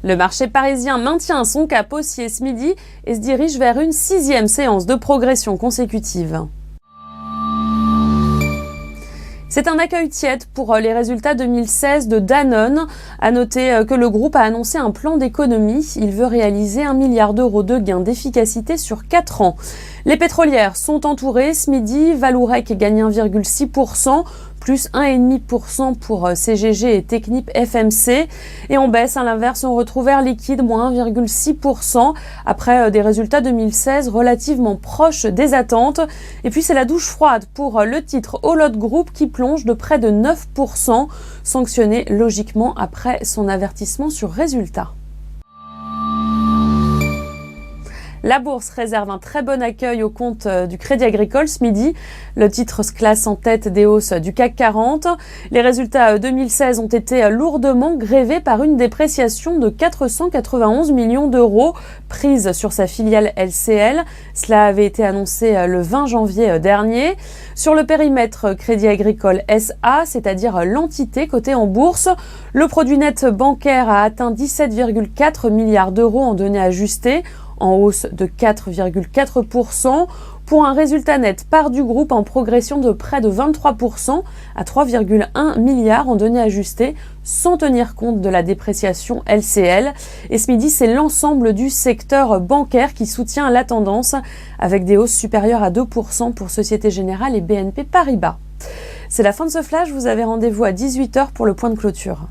Le marché parisien maintient son cap haussier ce midi et se dirige vers une 6e séance de progression consécutive. C'est un accueil tiède pour les résultats 2016 de Danone. À noter que le groupe a annoncé un plan d'économie. Il veut réaliser 1 milliard d'euros de gains d'efficacité sur 4 ans. Les pétrolières sont entourées ce midi. Valourec gagne 1,6%, plus 1,5% pour CGG et Technip FMC. Et en baisse, à l'inverse, on retrouve Air Liquide, moins 1,6%, après des résultats 2016 relativement proches des attentes. Et puis c'est la douche froide pour le titre Olot Group qui plonge de près de 9%, sanctionné logiquement après son avertissement sur résultat. La bourse réserve un très bon accueil au compte du Crédit Agricole ce midi. Le titre se classe en tête des hausses du CAC 40. Les résultats 2016 ont été lourdement grévés par une dépréciation de 491 millions d'euros prise sur sa filiale LCL. Cela avait été annoncé le 20 janvier dernier. Sur le périmètre Crédit Agricole SA, c'est-à-dire l'entité cotée en bourse, le produit net bancaire a atteint 17,4 milliards d'euros en données ajustées, en hausse de 4,4%, pour un résultat net part du groupe en progression de près de 23% à 3,1 milliards en données ajustées, sans tenir compte de la dépréciation LCL. Et ce midi, c'est l'ensemble du secteur bancaire qui soutient la tendance, avec des hausses supérieures à 2% pour Société Générale et BNP Paribas. C'est la fin de ce flash, vous avez rendez-vous à 18h pour le point de clôture.